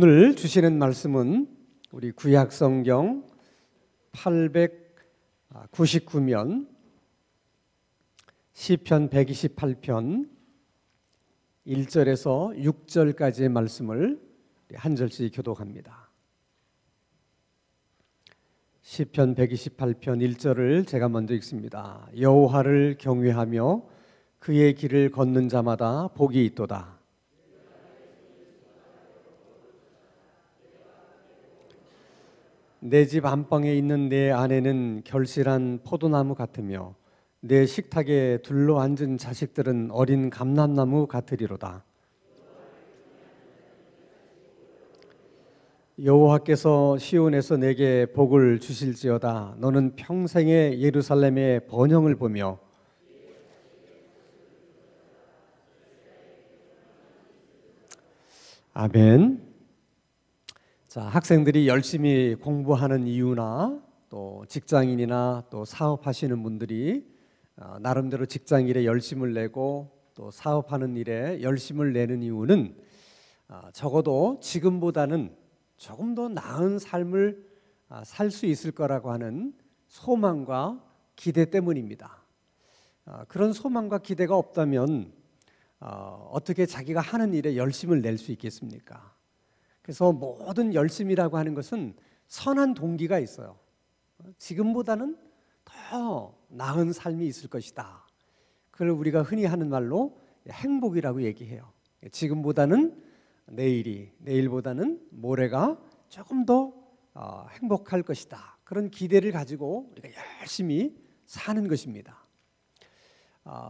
오늘 주시는 말씀은 우리 구약성경 899면 시편 128편 1절에서 6절까지의 말씀을 한 절씩 교독합니다. 시편 128편 1절을 제가 먼저 읽습니다. 여호와를 경외하며 그의 길을 걷는 자마다 복이 있도다. 내 집 안방에 있는 내 아내는 결실한 포도나무 같으며 내 식탁에 둘러앉은 자식들은 어린 감람나무 같으리로다. 여호와께서 시온에서 내게 복을 주실지어다. 너는 평생에 예루살렘의 번영을 보며 아멘. 자, 학생들이 열심히 공부하는 이유나 또 직장인이나 또 사업하시는 분들이 나름대로 직장 일에 열심을 내고 또 사업하는 일에 열심을 내는 이유는 적어도 지금보다는 조금 더 나은 삶을 살 수 있을 거라고 하는 소망과 기대 때문입니다. 그런 소망과 기대가 없다면 어떻게 자기가 하는 일에 열심을 낼 수 있겠습니까? 그래서 모든 열심이라고 하는 것은 선한 동기가 있어요. 지금보다는 더 나은 삶이 있을 것이다. 그걸 우리가 흔히 하는 말로 행복이라고 얘기해요. 지금보다는 내일이, 내일보다는 모레가 조금 더 행복할 것이다. 그런 기대를 가지고 우리가 열심히 사는 것입니다.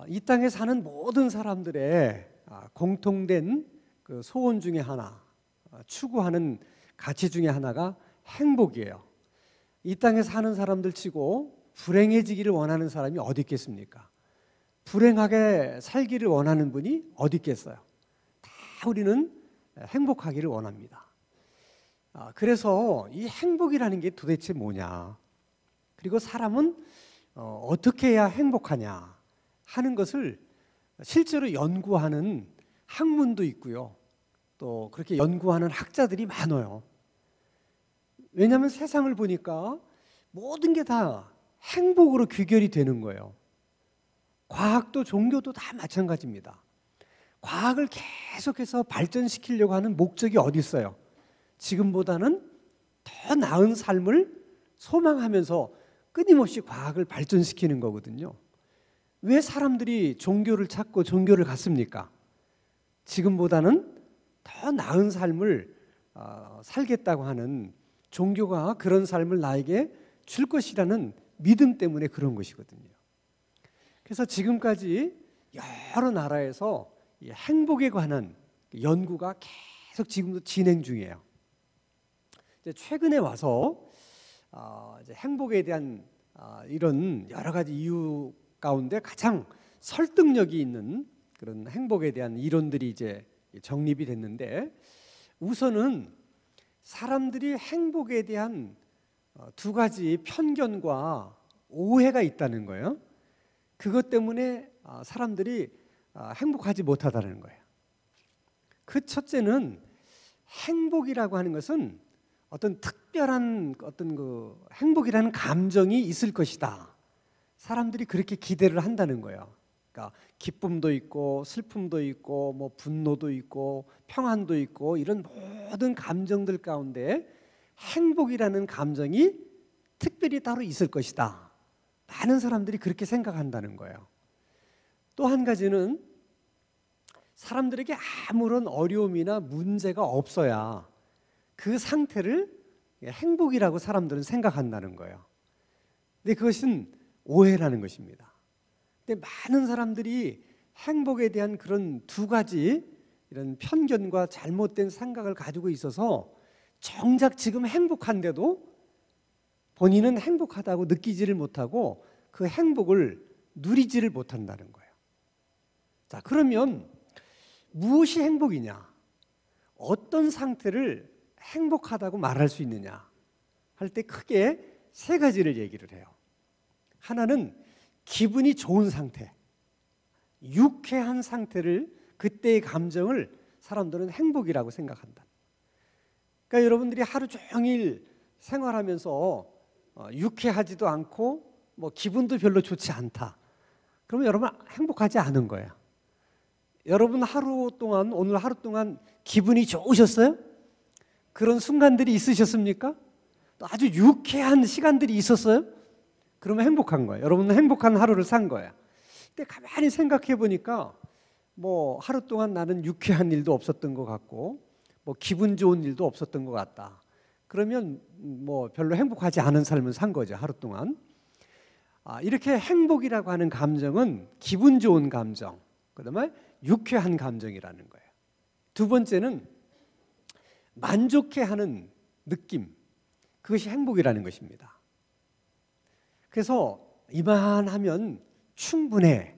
이 땅에 사는 모든 사람들의 공통된 그 소원 중에 하나, 추구하는 가치 중에 하나가 행복이에요. 이 땅에 사는 사람들 치고 불행해지기를 원하는 사람이 어디 있겠습니까? 불행하게 살기를 원하는 분이 어디 있겠어요? 다 우리는 행복하기를 원합니다. 그래서 이 행복이라는 게 도대체 뭐냐? 그리고 사람은 어떻게 해야 행복하냐 하는 것을 실제로 연구하는 학문도 있고요. 또 그렇게 연구하는 학자들이 많아요. 왜냐하면 세상을 보니까 모든 게 다 행복으로 귀결이 되는 거예요. 과학도 종교도 다 마찬가지입니다. 과학을 계속해서 발전시키려고 하는 목적이 어디 있어요? 지금보다는 더 나은 삶을 소망하면서 끊임없이 과학을 발전시키는 거거든요. 왜 사람들이 종교를 찾고 종교를 갖습니까? 지금보다는 더 나은 삶을 살겠다고 하는 종교가 그런 삶을 나에게 줄 것이라는 믿음 때문에 그런 것이거든요. 그래서 지금까지 여러 나라에서 행복에 관한 연구가 계속 지금도 진행 중이에요. 이제 최근에 와서 이제 행복에 대한 이런 여러 가지 이유 가운데 가장 설득력이 있는 그런 행복에 대한 이론들이 이제 정립이 됐는데, 우선은 사람들이 행복에 대한 두 가지 편견과 오해가 있다는 거예요. 그것 때문에 사람들이 행복하지 못하다는 거예요. 그 첫째는 행복이라고 하는 것은 어떤 특별한 어떤 그 행복이라는 감정이 있을 것이다. 사람들이 그렇게 기대를 한다는 거예요. 그러니까 기쁨도 있고 슬픔도 있고 뭐 분노도 있고 평안도 있고 이런 모든 감정들 가운데 행복이라는 감정이 특별히 따로 있을 것이다. 많은 사람들이 그렇게 생각한다는 거예요. 또 한 가지는 사람들에게 아무런 어려움이나 문제가 없어야 그 상태를 행복이라고 사람들은 생각한다는 거예요. 근데 그것은 오해라는 것입니다. 근데 많은 사람들이 행복에 대한 그런 두 가지 이런 편견과 잘못된 생각을 가지고 있어서 정작 지금 행복한데도 본인은 행복하다고 느끼지를 못하고 그 행복을 누리지를 못한다는 거예요. 자, 그러면 무엇이 행복이냐? 어떤 상태를 행복하다고 말할 수 있느냐? 할 때 크게 세 가지를 얘기를 해요. 하나는 기분이 좋은 상태, 유쾌한 상태를, 그때의 감정을 사람들은 행복이라고 생각한다. 그러니까 여러분들이 하루 종일 생활하면서 유쾌하지도 않고 뭐 기분도 별로 좋지 않다. 그러면 여러분 행복하지 않은 거예요. 여러분 오늘 하루 동안 기분이 좋으셨어요? 그런 순간들이 있으셨습니까? 또 아주 유쾌한 시간들이 있었어요? 그러면 행복한 거예요. 여러분은 행복한 하루를 산 거예요. 근데 가만히 생각해 보니까 뭐 하루 동안 나는 유쾌한 일도 없었던 것 같고 뭐 기분 좋은 일도 없었던 것 같다. 그러면 뭐 별로 행복하지 않은 삶을 산 거죠. 하루 동안. 이렇게 행복이라고 하는 감정은 기분 좋은 감정, 그다음에 유쾌한 감정이라는 거예요. 두 번째는 만족해하는 느낌, 그것이 행복이라는 것입니다. 그래서 이만하면 충분해.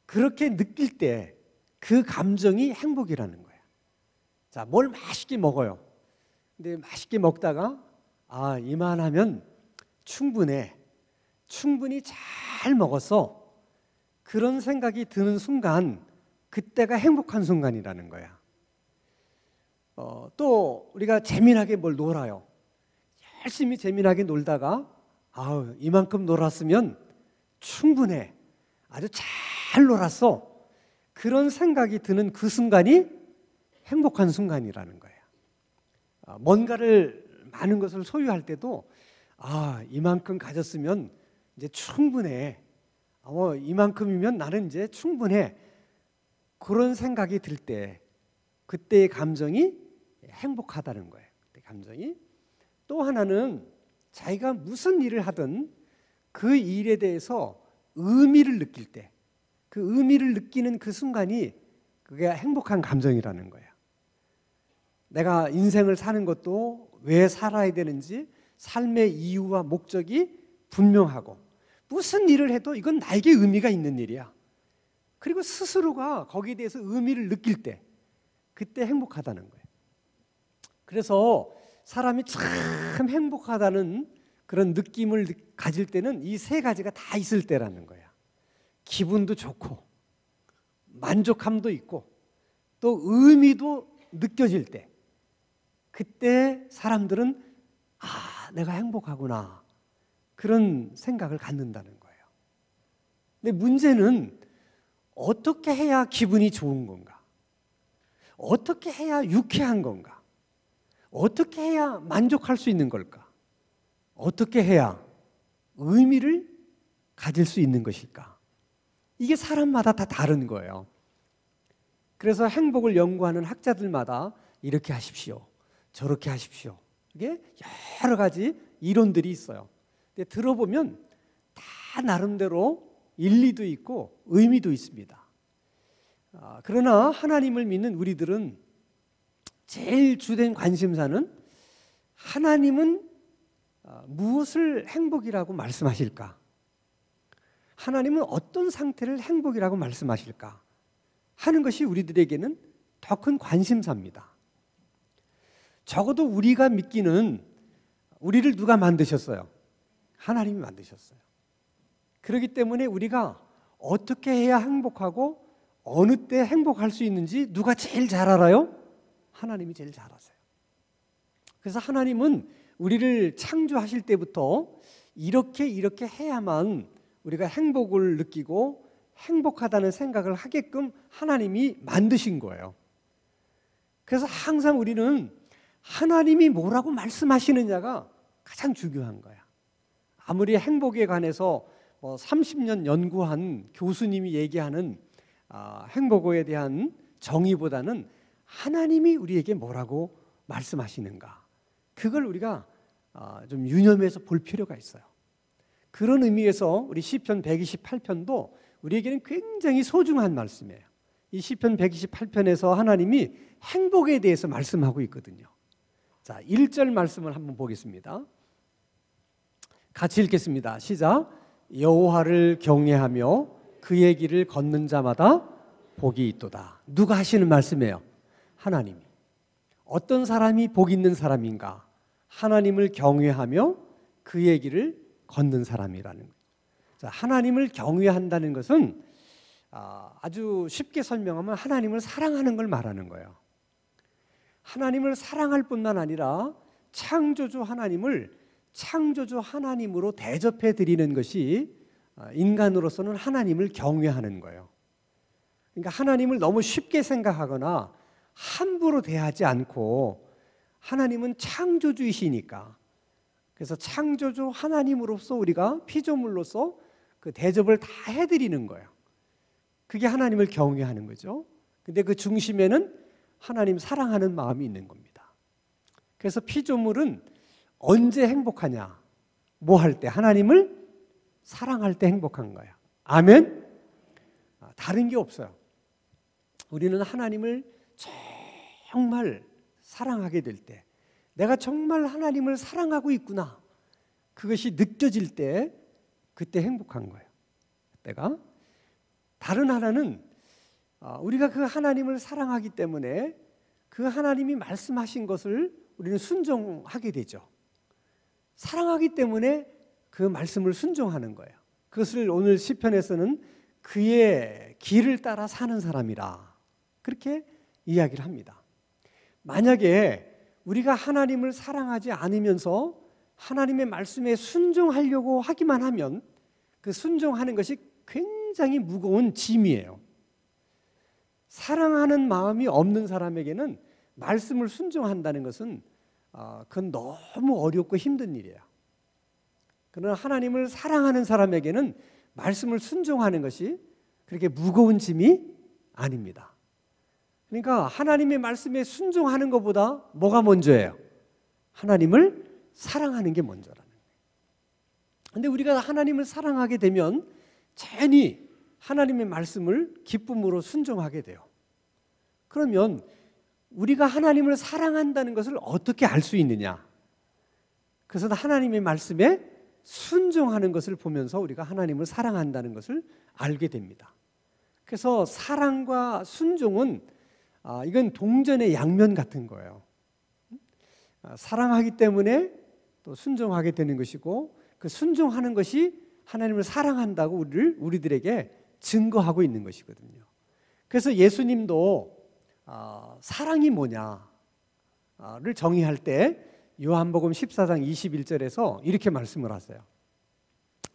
그렇게 느낄 때 그 감정이 행복이라는 거예요. 자, 뭘 맛있게 먹어요. 근데 맛있게 먹다가 이만하면 충분해. 충분히 잘 먹었어. 그런 생각이 드는 순간 그때가 행복한 순간이라는 거야. 또 우리가 재미나게 뭘 놀아요. 열심히 재미나게 놀다가 이만큼 놀았으면 충분해. 아주 잘 놀았어. 그런 생각이 드는 그 순간이 행복한 순간이라는 거예요. 뭔가를 많은 것을 소유할 때도 이만큼 가졌으면 이제 충분해. 이만큼이면 나는 이제 충분해. 그런 생각이 들 때 그때의 감정이 행복하다는 거예요. 그때 감정이. 또 하나는 자기가 무슨 일을 하든 그 일에 대해서 의미를 느낄 때, 그 의미를 느끼는 그 순간이 그게 행복한 감정이라는 거예요. 내가 인생을 사는 것도 왜 살아야 되는지 삶의 이유와 목적이 분명하고 무슨 일을 해도 이건 나에게 의미가 있는 일이야. 그리고 스스로가 거기에 대해서 의미를 느낄 때 그때 행복하다는 거예요. 그래서 사람이 참 행복하다는 그런 느낌을 가질 때는 이 세 가지가 다 있을 때라는 거야. 기분도 좋고 만족함도 있고 또 의미도 느껴질 때 그때 사람들은 내가 행복하구나 그런 생각을 갖는다는 거예요. 근데 문제는 어떻게 해야 기분이 좋은 건가? 어떻게 해야 유쾌한 건가? 어떻게 해야 만족할 수 있는 걸까? 어떻게 해야 의미를 가질 수 있는 것일까? 이게 사람마다 다 다른 거예요. 그래서 행복을 연구하는 학자들마다 이렇게 하십시오. 저렇게 하십시오. 이게 여러 가지 이론들이 있어요. 근데 들어보면 다 나름대로 일리도 있고 의미도 있습니다. 그러나 하나님을 믿는 우리들은 제일 주된 관심사는 하나님은 무엇을 행복이라고 말씀하실까? 하나님은 어떤 상태를 행복이라고 말씀하실까? 하는 것이 우리들에게는 더 큰 관심사입니다. 적어도 우리가 믿기는 우리를 누가 만드셨어요? 하나님이 만드셨어요. 그렇기 때문에 우리가 어떻게 해야 행복하고 어느 때 행복할 수 있는지 누가 제일 잘 알아요? 하나님이 제일 잘 아세요. 그래서 하나님은 우리를 창조하실 때부터 이렇게 해야만 우리가 행복을 느끼고 행복하다는 생각을 하게끔 하나님이 만드신 거예요. 그래서 항상 우리는 하나님이 뭐라고 말씀하시느냐가 가장 중요한 거야. 아무리 행복에 관해서 30년 연구한 교수님이 얘기하는 행복에 대한 정의보다는 하나님이 우리에게 뭐라고 말씀하시는가, 그걸 우리가 좀 유념해서 볼 필요가 있어요. 그런 의미에서 우리 시편 128편도 우리에게는 굉장히 소중한 말씀이에요. 이 시편 128편에서 하나님이 행복에 대해서 말씀하고 있거든요. 자, 1절 말씀을 한번 보겠습니다. 같이 읽겠습니다. 시작. 여호와를 경외하며 그의 길을 걷는 자마다 복이 있도다. 누가 하시는 말씀이에요? 하나님이. 어떤 사람이 복 있는 사람인가? 하나님을 경외하며 그의 길을 걷는 사람이라는 거예요. 자, 하나님을 경외한다는 것은 아주 쉽게 설명하면 하나님을 사랑하는 걸 말하는 거예요. 하나님을 사랑할 뿐만 아니라 창조주 하나님을 창조주 하나님으로 대접해 드리는 것이 인간으로서는 하나님을 경외하는 거예요. 그러니까 하나님을 너무 쉽게 생각하거나 함부로 대하지 않고, 하나님은 창조주이시니까, 그래서 창조주 하나님으로서 우리가 피조물로서 그 대접을 다 해드리는 거예요. 그게 하나님을 경외하는 거죠. 근데 그 중심에는 하나님 사랑하는 마음이 있는 겁니다. 그래서 피조물은 언제 행복하냐? 뭐 할 때? 하나님을 사랑할 때 행복한 거예요. 아멘? 다른 게 없어요. 우리는 하나님을 정말 사랑하게 될 때, 내가 정말 하나님을 사랑하고 있구나, 그것이 느껴질 때, 그때 행복한 거예요. 그때가. 다른 하나는 우리가 그 하나님을 사랑하기 때문에 그 하나님이 말씀하신 것을 우리는 순종하게 되죠. 사랑하기 때문에 그 말씀을 순종하는 거예요. 그것을 오늘 시편에서는 그의 길을 따라 사는 사람이라, 그렇게 이야기를 합니다. 만약에 우리가 하나님을 사랑하지 않으면서 하나님의 말씀에 순종하려고 하기만 하면 그 순종하는 것이 굉장히 무거운 짐이에요. 사랑하는 마음이 없는 사람에게는 말씀을 순종한다는 것은 그건 너무 어렵고 힘든 일이에요. 그러나 하나님을 사랑하는 사람에게는 말씀을 순종하는 것이 그렇게 무거운 짐이 아닙니다. 그러니까 하나님의 말씀에 순종하는 것보다 뭐가 먼저예요? 하나님을 사랑하는 게 먼저라는 거예요. 그런데 우리가 하나님을 사랑하게 되면 자연히 하나님의 말씀을 기쁨으로 순종하게 돼요. 그러면 우리가 하나님을 사랑한다는 것을 어떻게 알 수 있느냐? 그것은 하나님의 말씀에 순종하는 것을 보면서 우리가 하나님을 사랑한다는 것을 알게 됩니다. 그래서 사랑과 순종은 이건 동전의 양면 같은 거예요. 사랑하기 때문에 또 순종하게 되는 것이고, 그 순종하는 것이 하나님을 사랑한다고 우리들에게 증거하고 있는 것이거든요. 그래서 예수님도 사랑이 뭐냐를 정의할 때 요한복음 14장 21절에서 이렇게 말씀을 하세요.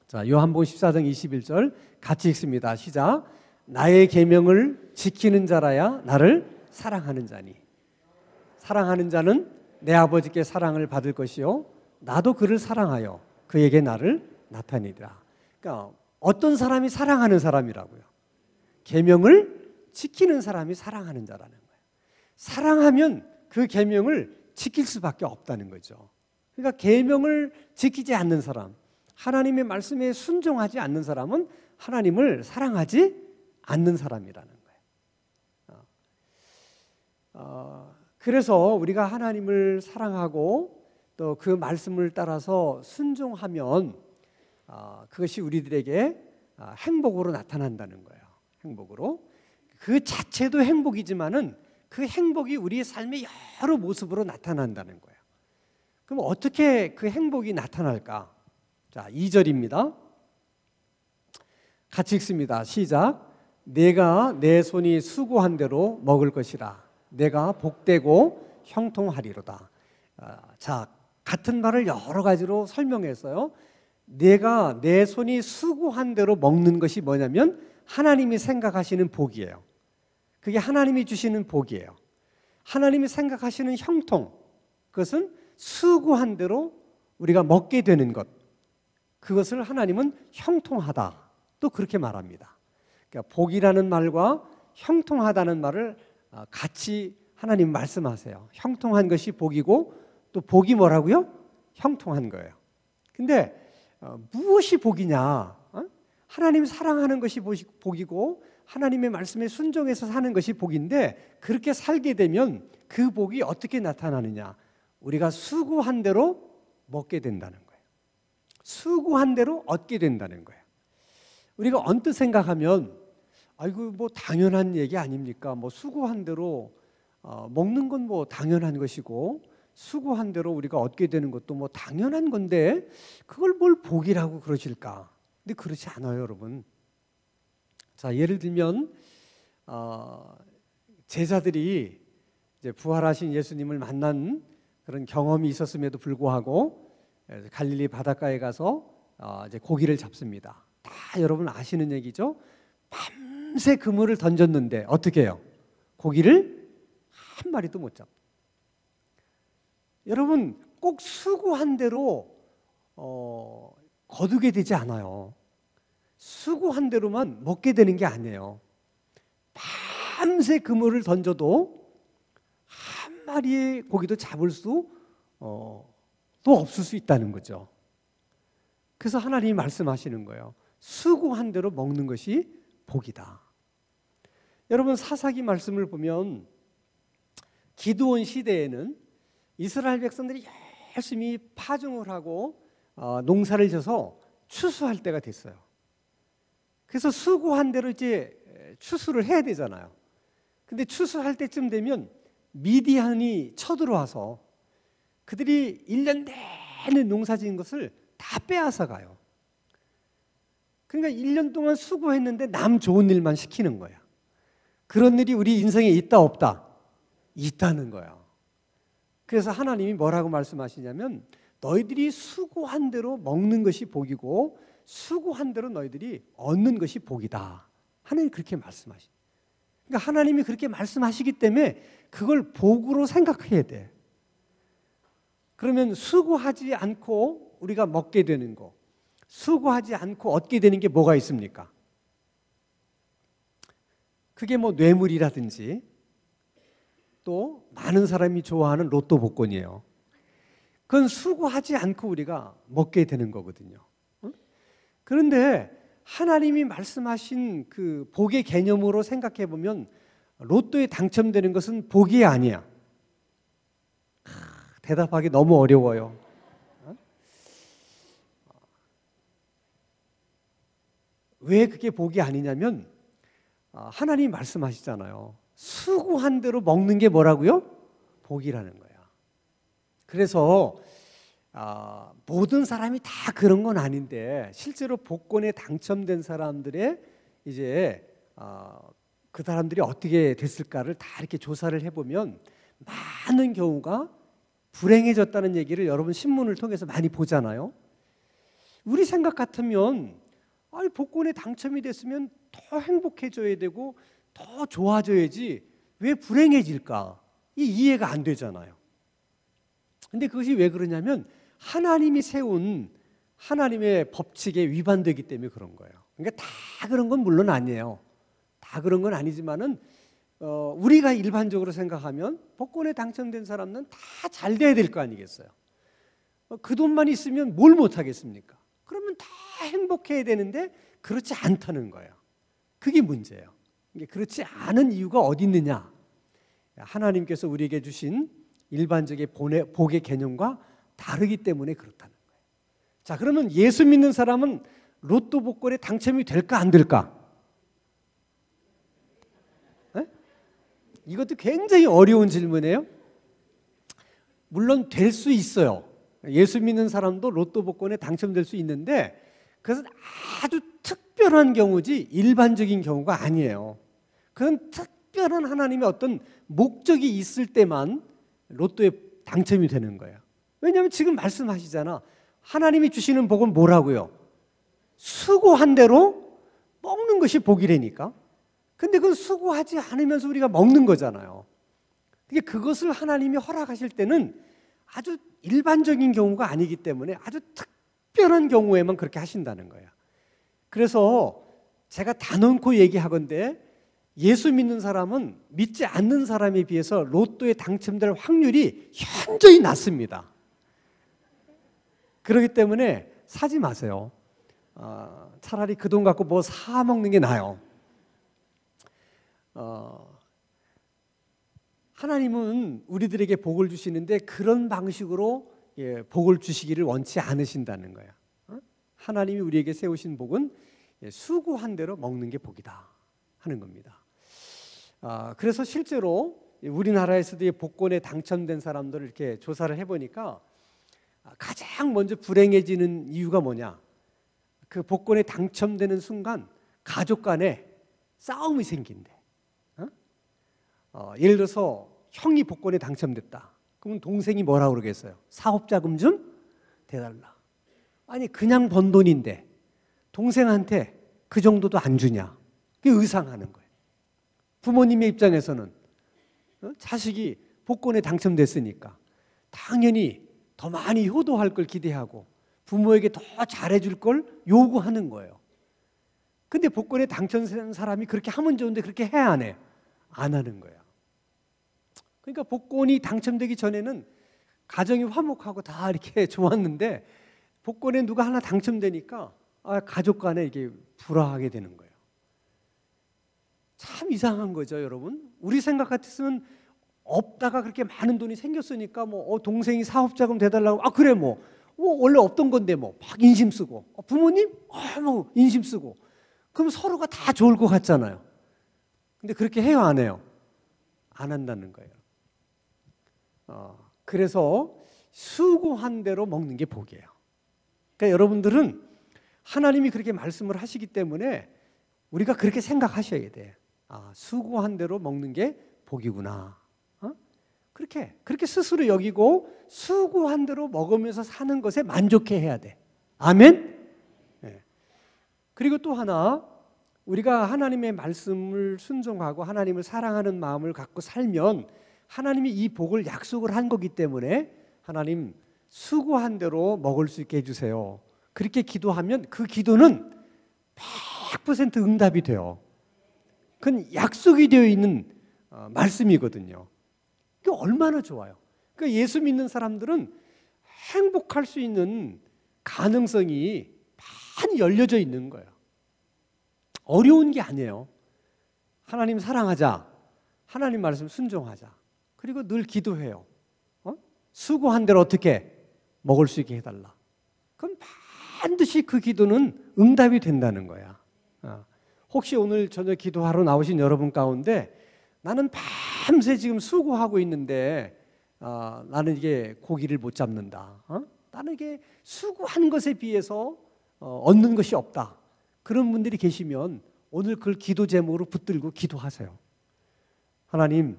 자, 요한복음 14장 21절 같이 읽습니다. 시작. 나의 계명을 지키는 자라야 나를 사랑하는 자니, 사랑하는 자는 내 아버지께 사랑을 받을 것이요 나도 그를 사랑하여 그에게 나를 나타내리라. 그러니까 어떤 사람이 사랑하는 사람이라고요? 계명을 지키는 사람이 사랑하는 자라는 거예요. 사랑하면 그 계명을 지킬 수밖에 없다는 거죠. 그러니까 계명을 지키지 않는 사람, 하나님의 말씀에 순종하지 않는 사람은 하나님을 사랑하지 않는 사람이라는 거예요. 그래서 우리가 하나님을 사랑하고 또 그 말씀을 따라서 순종하면 그것이 우리들에게 행복으로 나타난다는 거예요. 행복으로. 그 자체도 행복이지만은 그 행복이 우리의 삶의 여러 모습으로 나타난다는 거예요. 그럼 어떻게 그 행복이 나타날까? 자, 2절입니다. 같이 읽습니다. 시작. 내가 내 손이 수고한 대로 먹을 것이라. 내가 복되고 형통하리로다. 자, 같은 말을 여러 가지로 설명했어요. 내가 내 손이 수고한 대로 먹는 것이 뭐냐면 하나님이 생각하시는 복이에요. 그게 하나님이 주시는 복이에요. 하나님이 생각하시는 형통, 그것은 수고한 대로 우리가 먹게 되는 것, 그것을 하나님은 형통하다, 또 그렇게 말합니다. 그러니까 복이라는 말과 형통하다는 말을 같이 하나님 말씀하세요. 형통한 것이 복이고 또 복이 뭐라고요? 형통한 거예요. 근데 무엇이 복이냐? 하나님 사랑하는 것이 복이고 하나님의 말씀에 순종해서 사는 것이 복인데, 그렇게 살게 되면 그 복이 어떻게 나타나느냐? 우리가 수고한 대로 먹게 된다는 거예요. 수고한 대로 얻게 된다는 거예요. 우리가 언뜻 생각하면 아이고 뭐 당연한 얘기 아닙니까? 뭐 수고한 대로 먹는 건 뭐 당연한 것이고 수고한 대로 우리가 얻게 되는 것도 뭐 당연한 건데 그걸 뭘 복이라고 그러실까? 근데 그렇지 않아요, 여러분. 자, 예를 들면 제자들이 이제 부활하신 예수님을 만난 그런 경험이 있었음에도 불구하고 갈릴리 바닷가에 가서 이제 고기를 잡습니다. 다 여러분 아시는 얘기죠? 밤새 그물을 던졌는데 어떻게 해요? 고기를 한 마리도 못 잡. 여러분 꼭 수고한 대로 거두게 되지 않아요. 수고한 대로만 먹게 되는 게 아니에요. 밤새 그물을 던져도 한 마리의 고기도 잡을 수 또 없을 수 있다는 거죠. 그래서 하나님이 말씀하시는 거예요. 수고한 대로 먹는 것이 복이다. 여러분 사사기 말씀을 보면 기드온 시대에는 이스라엘 백성들이 열심히 파종을 하고 농사를 져서 추수할 때가 됐어요. 그래서 수고한 대로 이제 추수를 해야 되잖아요. 근데 추수할 때쯤 되면 미디안이 쳐들어와서 그들이 1년 내내 농사 지은 것을 다 빼앗아 가요. 그러니까 1년 동안 수고했는데 남 좋은 일만 시키는 거야. 그런 일이 우리 인생에 있다 없다? 있다는 거야. 그래서 하나님이 뭐라고 말씀하시냐면 너희들이 수고한 대로 먹는 것이 복이고 수고한 대로 너희들이 얻는 것이 복이다. 하나님이 그렇게 말씀하시. 그러니까 하나님이 그렇게 말씀하시기 때문에 그걸 복으로 생각해야 돼. 그러면 수고하지 않고 우리가 먹게 되는 거, 수고하지 않고 얻게 되는 게 뭐가 있습니까? 그게 뭐 뇌물이라든지 또 많은 사람이 좋아하는 로또 복권이에요. 그건 수고하지 않고 우리가 먹게 되는 거거든요. 그런데 하나님이 말씀하신 그 복의 개념으로 생각해 보면 로또에 당첨되는 것은 복이 아니야. 대답하기 너무 어려워요. 왜 그게 복이 아니냐면 하나님이 말씀하시잖아요. 수고한 대로 먹는 게 뭐라고요? 복이라는 거야. 그래서 모든 사람이 다 그런 건 아닌데 실제로 복권에 당첨된 사람들의 이제 그 사람들이 어떻게 됐을까를 다 이렇게 조사를 해보면 많은 경우가 불행해졌다는 얘기를 여러분 신문을 통해서 많이 보잖아요. 우리 생각 같으면 복권에 당첨이 됐으면 더 행복해져야 되고 더 좋아져야지 왜 불행해질까? 이해가 안 되잖아요. 근데 그것이 왜 그러냐면 하나님이 세운 하나님의 법칙에 위반되기 때문에 그런 거예요. 그러니까 다 그런 건 물론 아니에요. 다 그런 건 아니지만은 우리가 일반적으로 생각하면 복권에 당첨된 사람은 다 잘 돼야 될 거 아니겠어요? 그 돈만 있으면 뭘 못하겠습니까? 그러면 다 행복해야 되는데 그렇지 않다는 거예요. 그게 문제예요. 그렇지 않은 이유가 어디 있느냐? 하나님께서 우리에게 주신 일반적인 복의 개념과 다르기 때문에 그렇다는 거예요. 자, 그러면 예수 믿는 사람은 로또 복권에 당첨이 될까 안 될까? 이것도 굉장히 어려운 질문이에요. 물론 될 수 있어요. 예수 믿는 사람도 로또 복권에 당첨될 수 있는데 그것은 아주 특별한 경우지 일반적인 경우가 아니에요. 그건 특별한 하나님의 어떤 목적이 있을 때만 로또에 당첨이 되는 거예요. 왜냐하면 지금 말씀하시잖아. 하나님이 주시는 복은 뭐라고요? 수고한 대로 먹는 것이 복이라니까. 근데 그건 수고하지 않으면서 우리가 먹는 거잖아요. 그것을 하나님이 허락하실 때는 아주 일반적인 경우가 아니기 때문에 아주 특별한 경우에만 그렇게 하신다는 거예요. 그래서 제가 단언코 얘기하건대 예수 믿는 사람은 믿지 않는 사람에 비해서 로또에 당첨될 확률이 현저히 낮습니다. 그렇기 때문에 사지 마세요. 차라리 그 돈 갖고 뭐 사 먹는 게 나아요. 하나님은 우리들에게 복을 주시는데 그런 방식으로 복을 주시기를 원치 않으신다는 거예요. 하나님이 우리에게 세우신 복은 수고한 대로 먹는 게 복이다 하는 겁니다. 그래서 실제로 우리나라에서도 복권에 당첨된 사람들을 이렇게 조사를 해보니까 가장 먼저 불행해지는 이유가 뭐냐? 그 복권에 당첨되는 순간 가족 간에 싸움이 생긴대. 예를 들어서 형이 복권에 당첨됐다. 그러면 동생이 뭐라고 그러겠어요? 사업자금 좀 대달라. 아니 그냥 번 돈인데 동생한테 그 정도도 안 주냐. 그게 의상하는 거예요. 부모님의 입장에서는 자식이 복권에 당첨됐으니까 당연히 더 많이 효도할 걸 기대하고 부모에게 더 잘해줄 걸 요구하는 거예요. 근데 복권에 당첨된 사람이 그렇게 하면 좋은데 그렇게 해야 안 해요? 안 하는 거예요. 그러니까 복권이 당첨되기 전에는 가정이 화목하고 다 이렇게 좋았는데 복권에 누가 하나 당첨되니까 가족 간에 이게 불화하게 되는 거예요. 참 이상한 거죠, 여러분. 우리 생각 같았으면 없다가 그렇게 많은 돈이 생겼으니까 뭐 동생이 사업자금 대달라고 그래 뭐 원래 없던 건데 뭐 막 인심 쓰고 부모님 뭐 인심 쓰고 그럼 서로가 다 좋을 것 같잖아요. 근데 그렇게 해요, 안 해요? 안 한다는 거예요. 그래서 수고한 대로 먹는 게 복이에요. 그러니까 여러분들은 하나님이 그렇게 말씀을 하시기 때문에 우리가 그렇게 생각하셔야 돼요. 수고한 대로 먹는 게 복이구나. 그렇게 스스로 여기고 수고한 대로 먹으면서 사는 것에 만족해야 돼. 아멘? 네. 그리고 또 하나, 우리가 하나님의 말씀을 순종하고 하나님을 사랑하는 마음을 갖고 살면 하나님이 이 복을 약속을 한 거기 때문에 하나님 수고한 대로 먹을 수 있게 해주세요. 그렇게 기도하면 그 기도는 100% 응답이 돼요. 그건 약속이 되어 있는 말씀이거든요. 그게 얼마나 좋아요. 그러니까 예수 믿는 사람들은 행복할 수 있는 가능성이 많이 열려져 있는 거예요. 어려운 게 아니에요. 하나님 사랑하자. 하나님 말씀 순종하자. 그리고 늘 기도해요. 수고한 대로 어떻게 먹을 수 있게 해달라. 그럼 반드시 그 기도는 응답이 된다는 거야. 혹시 오늘 저녁 기도하러 나오신 여러분 가운데 나는 밤새 지금 수고하고 있는데 나는 이게 고기를 못 잡는다. 나는 이게 수고한 것에 비해서 얻는 것이 없다. 그런 분들이 계시면 오늘 그걸 기도 제목으로 붙들고 기도하세요. 하나님,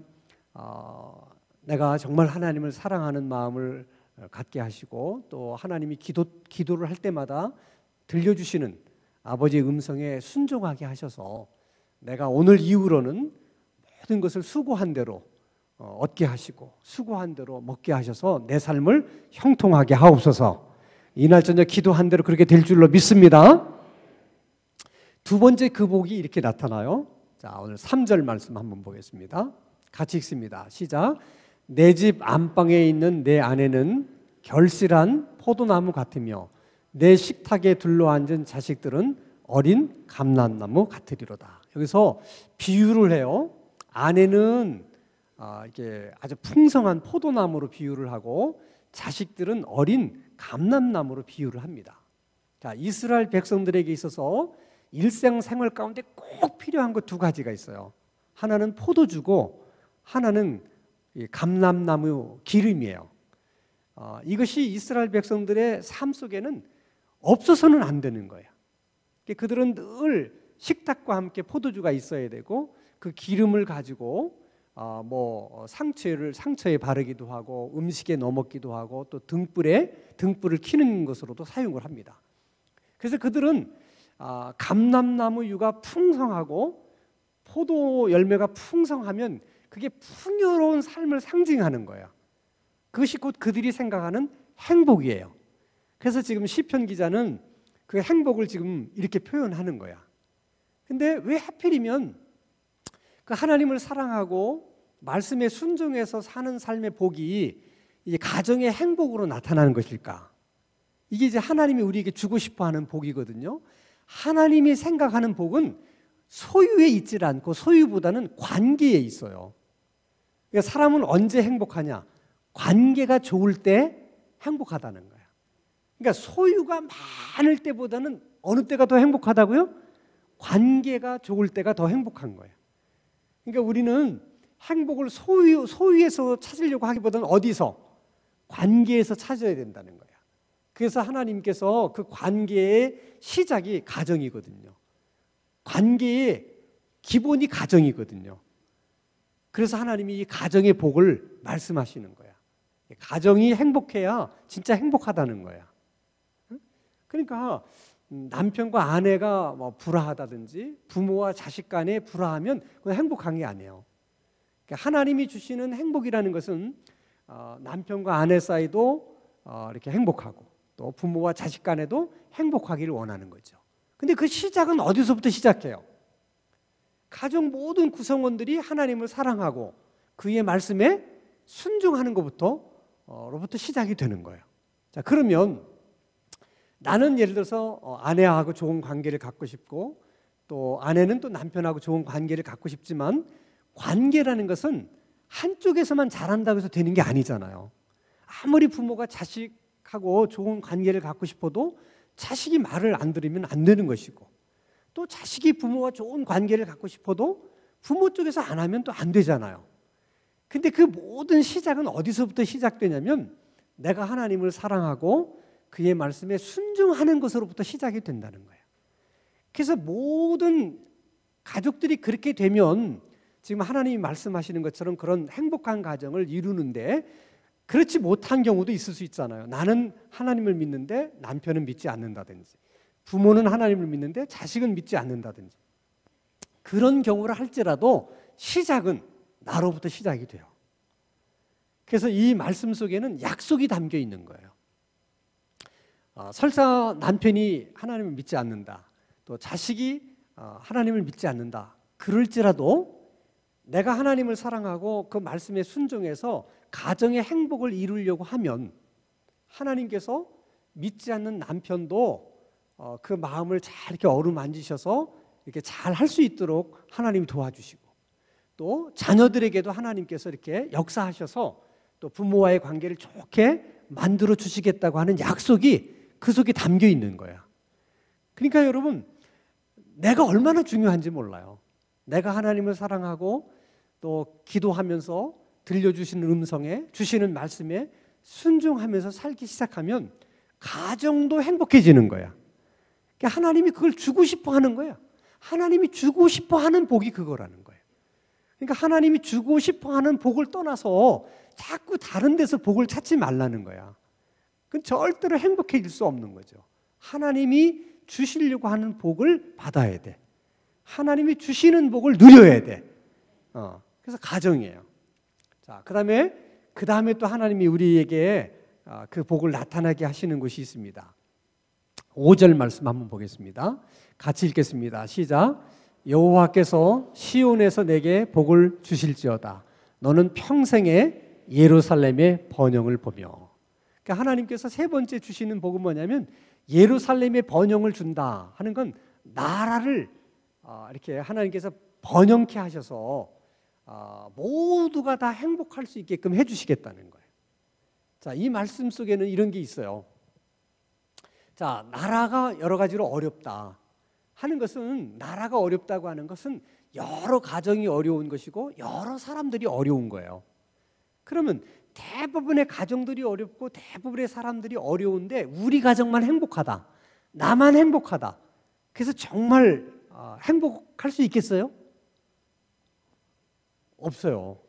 내가 정말 하나님을 사랑하는 마음을 갖게 하시고 또 하나님이 기도를 할 때마다 들려주시는 아버지의 음성에 순종하게 하셔서 내가 오늘 이후로는 모든 것을 수고한 대로 얻게 하시고 수고한 대로 먹게 하셔서 내 삶을 형통하게 하옵소서. 이날 저녁 기도한 대로 그렇게 될 줄로 믿습니다. 두 번째 그 복이 이렇게 나타나요. 자, 오늘 3절 말씀 한번 보겠습니다. 같이 읽습니다. 시작. 내 집 안방에 있는 내 아내는 결실한 포도나무 같으며 내 식탁에 둘러앉은 자식들은 어린 감람나무 같으리로다. 여기서 비유를 해요. 아내는 이게 아주 풍성한 포도나무로 비유를 하고 자식들은 어린 감람나무로 비유를 합니다. 자, 이스라엘 백성들에게 있어서 일상생활 가운데 꼭 필요한 것 두 가지가 있어요. 하나는 포도주고 하나는 감람나무 기름이에요. 이것이 이스라엘 백성들의 삶 속에는 없어서는 안 되는 거예요. 그들은 늘 식탁과 함께 포도주가 있어야 되고 그 기름을 가지고 상처에 바르기도 하고 음식에 넣어 먹기도 하고 또 등불을 켜는 것으로도 사용을 합니다. 그래서 그들은 감람나무유가 풍성하고 포도 열매가 풍성하면 그게 풍요로운 삶을 상징하는 거예요. 그것이 곧 그들이 생각하는 행복이에요. 그래서 지금 시편 기자는 그 행복을 지금 이렇게 표현하는 거야. 근데 왜 하필이면 그 하나님을 사랑하고 말씀에 순종해서 사는 삶의 복이 이제 가정의 행복으로 나타나는 것일까? 이게 이제 하나님이 우리에게 주고 싶어하는 복이거든요. 하나님이 생각하는 복은 소유에 있질 않고 소유보다는 관계에 있어요. 그러니까 사람은 언제 행복하냐? 관계가 좋을 때 행복하다는 거야. 그러니까 소유가 많을 때보다는 어느 때가 더 행복하다고요? 관계가 좋을 때가 더 행복한 거예요. 그러니까 우리는 행복을 소유에서 찾으려고 하기보다는 어디서? 관계에서 찾아야 된다는 거야. 그래서 하나님께서 그 관계의 시작이 가정이거든요. 관계의 기본이 가정이거든요. 그래서 하나님이 이 가정의 복을 말씀하시는 거야. 가정이 행복해야 진짜 행복하다는 거야. 그러니까 남편과 아내가 뭐 불화하다든지 부모와 자식 간에 불화하면 그건 행복한 게 아니에요. 그러니까 하나님이 주시는 행복이라는 것은 남편과 아내 사이도 이렇게 행복하고 또 부모와 자식 간에도 행복하기를 원하는 거죠. 근데 그 시작은 어디서부터 시작해요? 가정 모든 구성원들이 하나님을 사랑하고 그의 말씀에 순종하는 것부터 시작이 되는 거예요. 자, 그러면 나는 예를 들어서 아내하고 좋은 관계를 갖고 싶고 또 아내는 또 남편하고 좋은 관계를 갖고 싶지만 관계라는 것은 한쪽에서만 잘한다고 해서 되는 게 아니잖아요. 아무리 부모가 자식하고 좋은 관계를 갖고 싶어도 자식이 말을 안 들으면 안 되는 것이고 또 자식이 부모와 좋은 관계를 갖고 싶어도 부모 쪽에서 안 하면 또 안 되잖아요. 근데 그 모든 시작은 어디서부터 시작되냐면 내가 하나님을 사랑하고 그의 말씀에 순종하는 것으로부터 시작이 된다는 거예요. 그래서 모든 가족들이 그렇게 되면 지금 하나님이 말씀하시는 것처럼 그런 행복한 가정을 이루는데 그렇지 못한 경우도 있을 수 있잖아요. 나는 하나님을 믿는데 남편은 믿지 않는다든지 부모는 하나님을 믿는데 자식은 믿지 않는다든지 그런 경우를 할지라도 시작은 나로부터 시작이 돼요. 그래서 이 말씀 속에는 약속이 담겨 있는 거예요. 설사 남편이 하나님을 믿지 않는다, 또 자식이 하나님을 믿지 않는다 그럴지라도 내가 하나님을 사랑하고 그 말씀에 순종해서 가정의 행복을 이루려고 하면 하나님께서 믿지 않는 남편도 그 마음을 잘 이렇게 어루만지셔서 이렇게 잘 할 수 있도록 하나님이 도와주시고 또 자녀들에게도 하나님께서 이렇게 역사하셔서 또 부모와의 관계를 좋게 만들어 주시겠다고 하는 약속이 그 속에 담겨 있는 거야. 그러니까 여러분 내가 얼마나 중요한지 몰라요. 내가 하나님을 사랑하고 또 기도하면서 들려주시는 음성에 주시는 말씀에 순종하면서 살기 시작하면 가정도 행복해지는 거야. 그러니까 하나님이 그걸 주고 싶어 하는 거야. 하나님이 주고 싶어 하는 복이 그거라는 거예요. 그러니까 하나님이 주고 싶어 하는 복을 떠나서 자꾸 다른 데서 복을 찾지 말라는 거야. 그건 절대로 행복해질 수 없는 거죠. 하나님이 주시려고 하는 복을 받아야 돼. 하나님이 주시는 복을 누려야 돼. 그래서 가정이에요. 자, 그 다음에 또 하나님이 우리에게 그 복을 나타나게 하시는 것이 있습니다. 5절 말씀 한번 보겠습니다. 같이 읽겠습니다. 시작. 여호와께서 시온에서 내게 복을 주실지어다. 너는 평생에 예루살렘의 번영을 보며. 그러니까 하나님께서 세 번째 주시는 복은 뭐냐면 예루살렘의 번영을 준다 하는 건 나라를 이렇게 하나님께서 번영케 하셔서 모두가 다 행복할 수 있게끔 해주시겠다는 거예요. 자, 이 말씀 속에는 이런 게 있어요. 자, 나라가 여러 가지로 어렵다 하는 것은 나라가 어렵다고 하는 것은 여러 가정이 어려운 것이고 여러 사람들이 어려운 거예요. 그러면 대부분의 가정들이 어렵고 대부분의 사람들이 어려운데 우리 가정만 행복하다, 나만 행복하다. 그래서 정말 행복할 수 있겠어요? 없어요.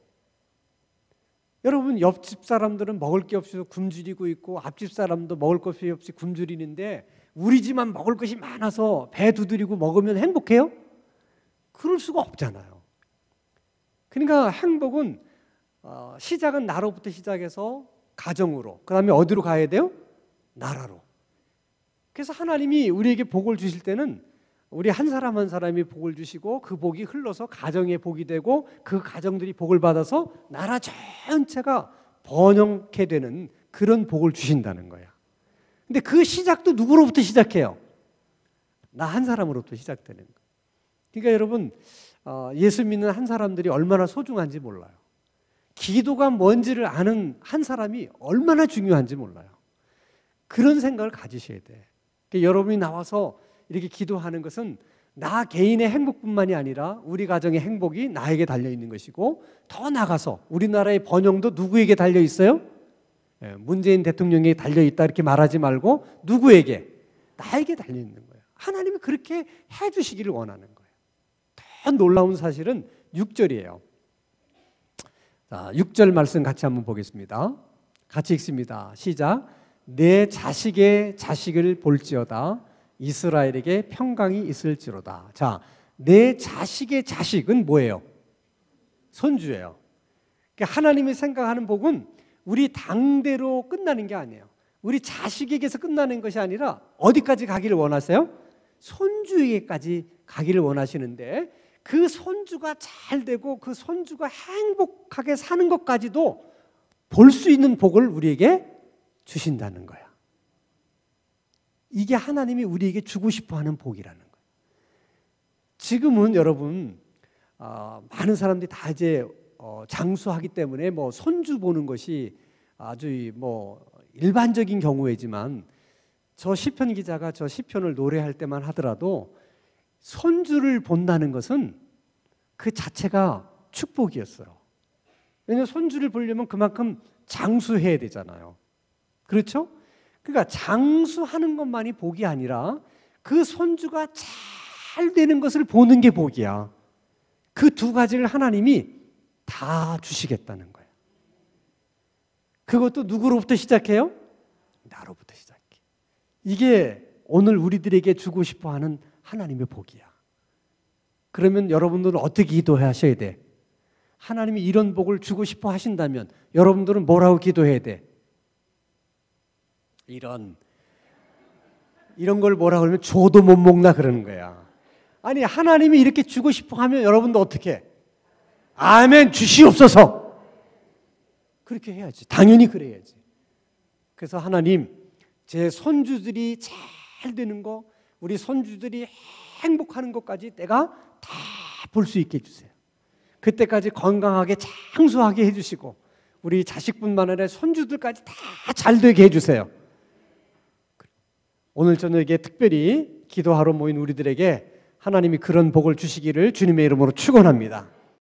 여러분 옆집 사람들은 먹을 게 없어서 굶주리고 있고 앞집 사람도 먹을 것이 없이 굶주리는데 우리 집만 먹을 것이 많아서 배 두드리고 먹으면 행복해요? 그럴 수가 없잖아요. 그러니까 행복은 시작은 나로부터 시작해서 가정으로, 그 다음에 어디로 가야 돼요? 나라로. 그래서 하나님이 우리에게 복을 주실 때는 우리 한 사람 한 사람이 복을 주시고 그 복이 흘러서 가정의 복이 되고 그 가정들이 복을 받아서 나라 전체가 번영케 되는 그런 복을 주신다는 거야. 근데 그 시작도 누구로부터 시작해요? 나 한 사람으로부터 시작되는 거예요. 그러니까 여러분 예수 믿는 한 사람들이 얼마나 소중한지 몰라요. 기도가 뭔지를 아는 한 사람이 얼마나 중요한지 몰라요. 그런 생각을 가지셔야 돼. 그러니까 여러분이 나와서 이렇게 기도하는 것은 나 개인의 행복뿐만이 아니라 우리 가정의 행복이 나에게 달려있는 것이고 더 나아가서 우리나라의 번영도 누구에게 달려있어요? 문재인 대통령에게 달려있다 이렇게 말하지 말고 누구에게? 나에게 달려있는 거예요. 하나님이 그렇게 해주시기를 원하는 거예요. 더 놀라운 사실은 6절이에요. 자, 6절 말씀 같이 한번 보겠습니다. 같이 읽습니다. 시작. 내 자식의 자식을 볼지어다 이스라엘에게 평강이 있을지로다. 자, 내 자식의 자식은 뭐예요? 손주예요. 그러니까 하나님이 생각하는 복은 우리 당대로 끝나는 게 아니에요. 우리 자식에게서 끝나는 것이 아니라 어디까지 가기를 원하세요? 손주에게까지 가기를 원하시는데 그 손주가 잘 되고 그 손주가 행복하게 사는 것까지도 볼 수 있는 복을 우리에게 주신다는 거야. 이게 하나님이 우리에게 주고 싶어하는 복이라는 거예요. 지금은 여러분 많은 사람들이 다 이제 장수하기 때문에 뭐 손주 보는 것이 아주 뭐 일반적인 경우이지만 저 시편 기자가 저 시편을 노래할 때만 하더라도 손주를 본다는 것은 그 자체가 축복이었어요. 왜냐하면 손주를 보려면 그만큼 장수해야 되잖아요. 그렇죠? 그러니까 장수하는 것만이 복이 아니라 그 손주가 잘 되는 것을 보는 게 복이야. 그 두 가지를 하나님이 다 주시겠다는 거예요. 그것도 누구로부터 시작해요? 나로부터 시작해. 이게 오늘 우리들에게 주고 싶어하는 하나님의 복이야. 그러면 여러분들은 어떻게 기도하셔야 돼? 하나님이 이런 복을 주고 싶어 하신다면 여러분들은 뭐라고 기도해야 돼? 이런 걸 뭐라고 그러면 줘도 못 먹나 그러는 거야. 아니 하나님이 이렇게 주고 싶어 하면 여러분도 어떻게 해? 아멘 주시옵소서. 그렇게 해야지. 당연히 그래야지. 그래서 하나님 제 손주들이 잘 되는 거 우리 손주들이 행복하는 것까지 내가 다 볼 수 있게 해주세요. 그때까지 건강하게 장수하게 해주시고 우리 자식뿐만 아니라 손주들까지 다 잘 되게 해주세요. 오늘 저녁에 특별히 기도하러 모인 우리들에게 하나님이 그런 복을 주시기를 주님의 이름으로 축원합니다.